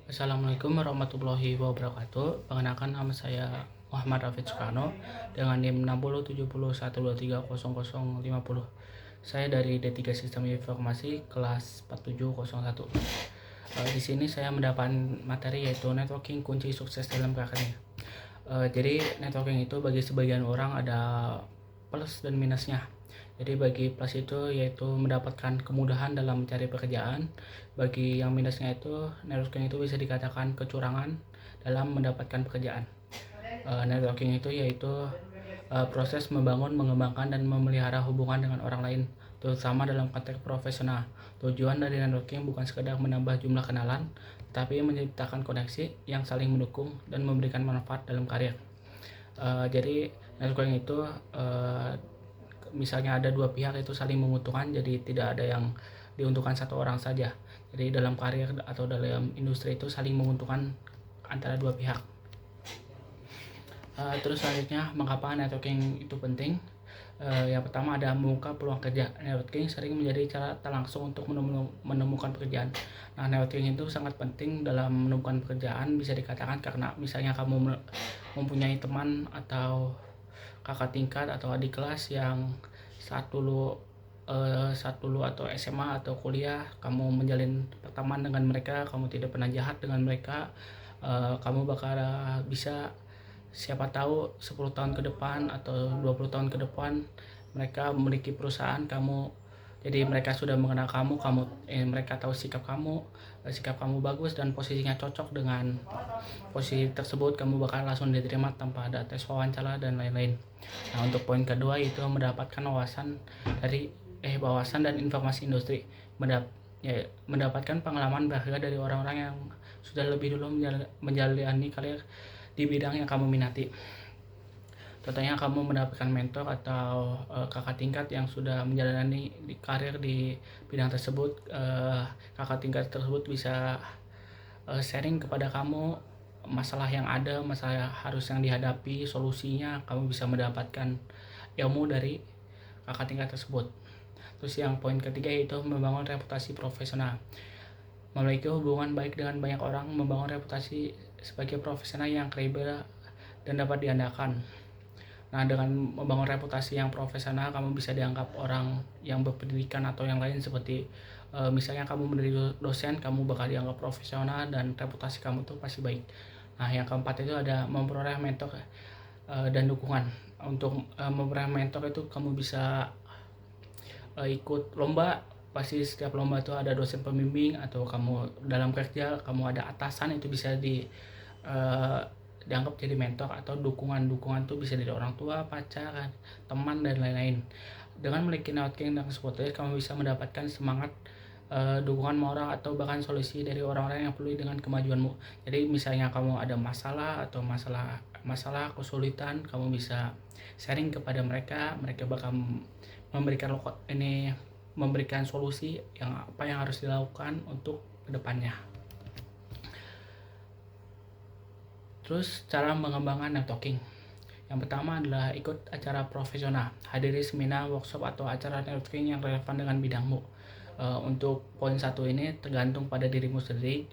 Assalamualaikum warahmatullahi wabarakatuh. Perkenalkan, nama saya Muhammad Rafid Soekarno dengan NIM 607071230050. Saya dari D3 Sistem Informasi kelas 4701. Di sini saya mendapat materi yaitu networking kunci sukses dalam prakerja. Jadi networking itu bagi sebagian orang ada plus dan minusnya. Jadi bagi plus itu yaitu mendapatkan kemudahan dalam mencari pekerjaan. Bagi yang minusnya itu, networking itu bisa dikatakan kecurangan dalam mendapatkan pekerjaan. Networking itu yaitu proses membangun, mengembangkan, dan memelihara hubungan dengan orang lain, terutama dalam konteks profesional. Tujuan dari networking bukan sekedar menambah jumlah kenalan, tetapi menciptakan koneksi yang saling mendukung dan memberikan manfaat dalam karir. Jadi networking itu misalnya ada dua pihak itu saling menguntungkan, jadi tidak ada yang diuntungkan satu orang saja. Jadi dalam karir atau dalam industri itu saling menguntungkan antara dua pihak. Terus selanjutnya, mengapa networking itu penting? Yang pertama ada membuka peluang kerja. Networking sering menjadi cara tak langsung untuk menemukan pekerjaan. Nah, networking itu sangat penting dalam menemukan pekerjaan, bisa dikatakan karena misalnya kamu mempunyai teman atau kakak tingkat atau adik kelas yang saat dulu atau SMA atau kuliah kamu menjalin pertemanan dengan mereka, kamu tidak pernah jahat dengan mereka, kamu bakal bisa, siapa tahu 10 tahun ke depan atau 20 tahun ke depan mereka memiliki perusahaan, jadi mereka sudah mengenal mereka tahu sikap kamu bagus dan posisinya cocok dengan posisi tersebut, kamu bakal langsung diterima tanpa ada tes wawancara dan lain-lain. Nah, untuk poin kedua itu mendapatkan wawasan dan informasi industri. Mendapatkan pengalaman berharga dari orang-orang yang sudah lebih dulu menjalani karir di bidang yang kamu minati. Contohnya kamu mendapatkan mentor atau kakak tingkat yang sudah menjalani karir di bidang tersebut. Kakak tingkat tersebut bisa sharing kepada kamu masalah yang ada, masalah harus yang dihadapi, solusinya. Kamu bisa mendapatkan ilmu dari kakak tingkat tersebut. Terus yang poin ketiga yaitu membangun reputasi profesional. Memiliki hubungan baik dengan banyak orang, membangun reputasi sebagai profesional yang kredibel dan dapat diandalkan. Nah, dengan membangun reputasi yang profesional, kamu bisa dianggap orang yang berpendidikan atau yang lain, seperti misalnya kamu menjadi dosen, kamu bakal dianggap profesional dan reputasi kamu tuh pasti baik. Nah, yang keempat itu ada memperoleh mentor dan dukungan. Untuk memperoleh mentor itu kamu bisa ikut lomba. Pasti setiap lomba itu ada dosen pembimbing, atau kamu dalam kerja kamu ada atasan, itu bisa uh, dianggap jadi mentor. Atau dukungan tuh bisa dari orang tua, pacar, teman, dan lain-lain. Dengan memiliki networking dan support, kamu bisa mendapatkan semangat, dukungan moral, atau bahkan solusi dari orang-orang yang peduli dengan kemajuanmu. Jadi misalnya kamu ada masalah atau kesulitan, kamu bisa sharing kepada mereka. Mereka bakal memberikan solusi apa yang harus dilakukan untuk kedepannya. Terus cara mengembangkan networking. Yang pertama adalah ikut acara profesional, hadiri seminar, workshop, atau acara networking yang relevan dengan bidangmu. Untuk poin satu ini tergantung pada dirimu sendiri.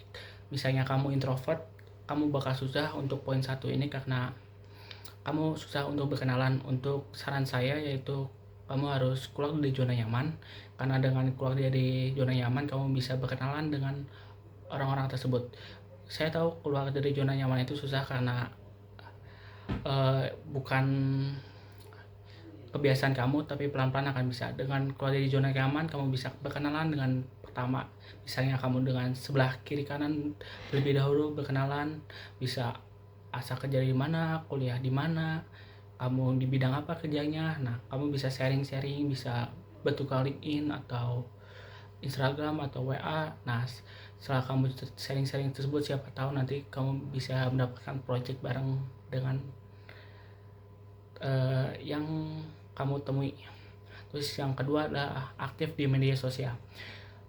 Misalnya kamu introvert, kamu bakal susah untuk poin satu ini karena kamu susah untuk berkenalan. Untuk saran saya yaitu kamu harus keluar dari zona nyaman, karena dengan keluar dari zona nyaman kamu bisa berkenalan dengan orang-orang tersebut. Saya tahu keluar dari zona nyaman itu susah karena bukan kebiasaan kamu, tapi pelan-pelan akan bisa. Dengan keluar dari zona nyaman, kamu bisa berkenalan dengan pertama, misalnya kamu dengan sebelah kiri kanan lebih dahulu berkenalan, bisa asal kerja di mana, kuliah di mana, kamu di bidang apa kerjanya. Nah, kamu bisa sharing-sharing, bisa bertukar LinkedIn atau Instagram atau WA. Nah, setelah kamu sharing-sharing tersebut, siapa tahu nanti kamu bisa mendapatkan project bareng dengan yang kamu temui. Terus yang kedua adalah aktif di media sosial.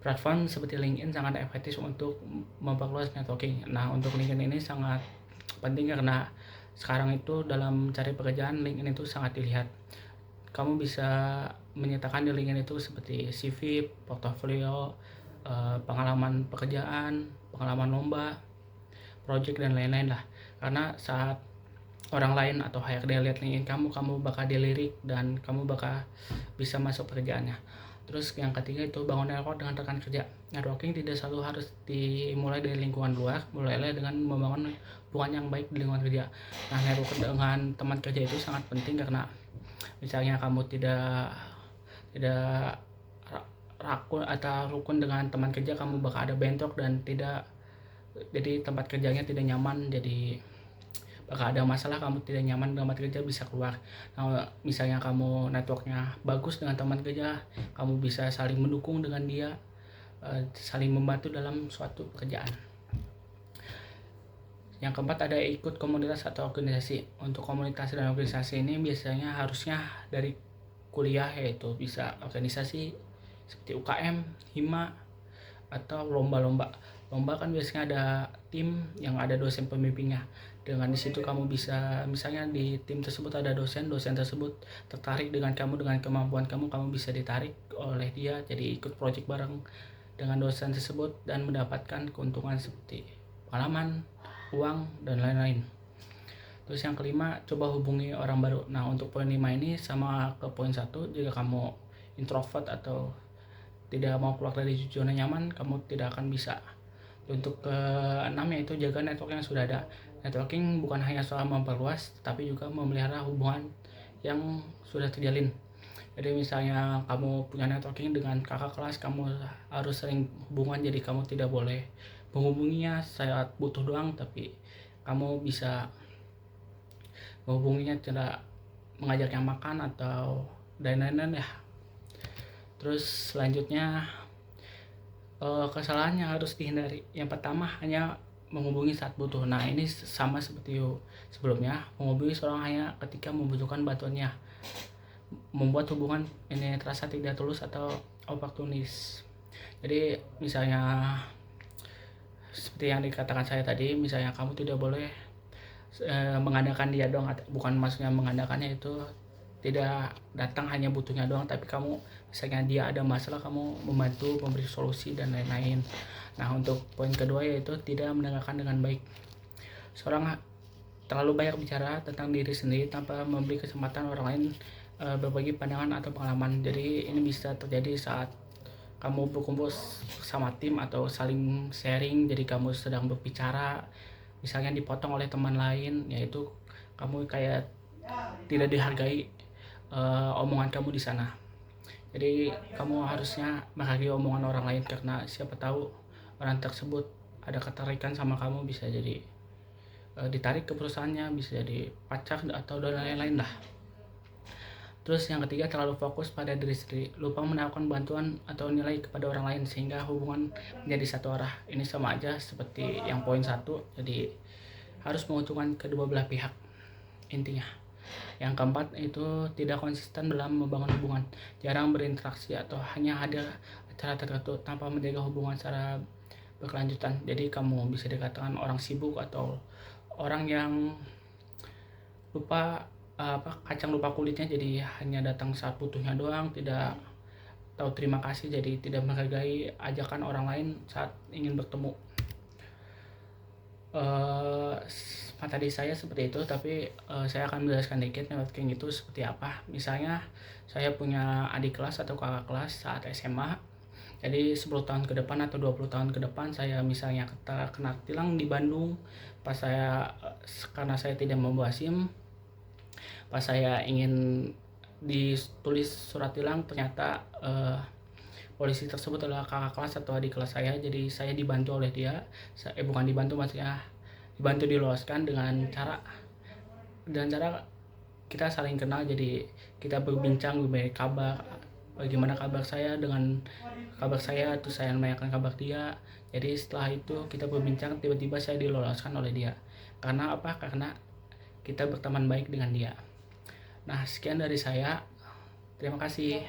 Platform seperti LinkedIn sangat efektif untuk memperluas networking. Nah, untuk LinkedIn ini sangat penting karena sekarang itu dalam cari pekerjaan, LinkedIn itu sangat dilihat. Kamu bisa menyatakan di LinkedIn itu seperti CV, portofolio, pengalaman pekerjaan, pengalaman lomba. project dan lain-lain lah. Karena saat orang lain atau HRD lihat LinkedIn kamu bakal dilirik dan kamu bakal bisa masuk pekerjaannya. Terus yang ketiga itu bangun network dengan rekan kerja. Networking tidak selalu harus dimulai dari lingkungan luar, mulailah dengan membangun hubungan yang baik di lingkungan kerja. Nah, network dengan teman kerja itu sangat penting karena misalnya kamu tidak rukun dengan teman kerja, kamu bakal ada bentrok dan jadi tempat kerjanya tidak nyaman, jadi bakal ada masalah, kamu tidak nyaman dengan tempat kerja, bisa keluar. Nah, misalnya kamu networknya bagus dengan teman kerja, kamu bisa saling mendukung dengan dia, saling membantu dalam suatu pekerjaan. Yang keempat ada ikut komunitas atau organisasi. Untuk komunitas dan organisasi ini biasanya harusnya dari kuliah, yaitu bisa organisasi seperti UKM, HIMA, atau lomba-lomba. Lomba kan biasanya ada tim yang ada dosen pembimbingnya. Dengan di situ kamu bisa, misalnya di tim tersebut ada dosen tersebut tertarik dengan kamu, dengan kemampuan kamu bisa ditarik oleh dia jadi ikut project bareng dengan dosen tersebut dan mendapatkan keuntungan seperti pengalaman, uang, dan lain-lain. Terus yang kelima, coba hubungi orang baru. Nah, untuk poin 5 ini sama ke poin 1, jika kamu introvert atau tidak mau keluar dari zona nyaman, kamu tidak akan bisa. Untuk ke-6 yaitu jaga network yang sudah ada. Networking bukan hanya soal memperluas, tapi juga memelihara hubungan yang sudah terjalin. Jadi misalnya kamu punya networking dengan kakak kelas, kamu harus sering hubungan, jadi kamu tidak boleh menghubunginya saat butuh doang, tapi kamu bisa menghubunginya tidak mengajaknya makan atau lain-lain ya. Terus selanjutnya kesalahan yang harus dihindari. Yang pertama, hanya menghubungi saat butuh. Nah, ini sama seperti sebelumnya, menghubungi seorang hanya ketika membutuhkan bantuannya. Membuat hubungan ini terasa tidak tulus atau oportunis. Jadi misalnya seperti yang dikatakan saya tadi, misalnya kamu tidak boleh mengandalkan dia doang, bukan maksudnya mengandalkannya itu tidak datang hanya butuhnya doang, tapi kamu misalnya dia ada masalah, kamu membantu memberi solusi dan lain-lain. Nah, untuk poin kedua yaitu tidak mendengarkan dengan baik. Seorang terlalu banyak bicara tentang diri sendiri tanpa memberi kesempatan orang lain berbagi pandangan atau pengalaman. Jadi ini bisa terjadi saat kamu berkumpul sama tim atau saling sharing, jadi kamu sedang berbicara, misalnya dipotong oleh teman lain, yaitu kamu kayak tidak dihargai omongan kamu di sana. Jadi kamu harusnya menghargai omongan orang lain, karena siapa tahu orang tersebut ada ketertarikan sama kamu, bisa jadi ditarik ke perusahaannya, bisa jadi pacar atau dan lain-lain lah. Terus yang ketiga, terlalu fokus pada diri sendiri, lupa menawarkan bantuan atau nilai kepada orang lain sehingga hubungan menjadi satu arah. Ini sama aja seperti yang poin 1, jadi harus menguntungkan kedua belah pihak intinya. Yang keempat itu tidak konsisten dalam membangun hubungan, jarang berinteraksi atau hanya ada acara tertentu tanpa menjaga hubungan secara berkelanjutan. Jadi kamu bisa dikatakan orang sibuk atau orang yang kacang lupa kulitnya, jadi hanya datang saat butuhnya doang, tidak tahu terima kasih, jadi tidak menghargai ajakan orang lain saat ingin bertemu. Tadi saya seperti itu, tapi saya akan menjelaskan dikit networking itu seperti apa. Misalnya saya punya adik kelas atau kakak kelas saat SMA, jadi 10 tahun ke depan atau 20 tahun ke depan saya misalnya kena tilang di Bandung, karena saya tidak membawa SIM, pas saya ingin ditulis surat tilang, ternyata polisi tersebut adalah kakak kelas atau adik kelas saya, jadi saya dibantu oleh dia. Bukan dibantu, maksudnya dibantu diloloskan dengan cara kita saling kenal, jadi kita berbincang bagaimana kabar saya dengan kabar saya, terus saya menanyakan kabar dia. Jadi setelah itu kita berbincang, tiba-tiba saya diloloskan oleh dia. Karena apa? Karena kita berteman baik dengan dia. Nah, sekian dari saya. Terima kasih.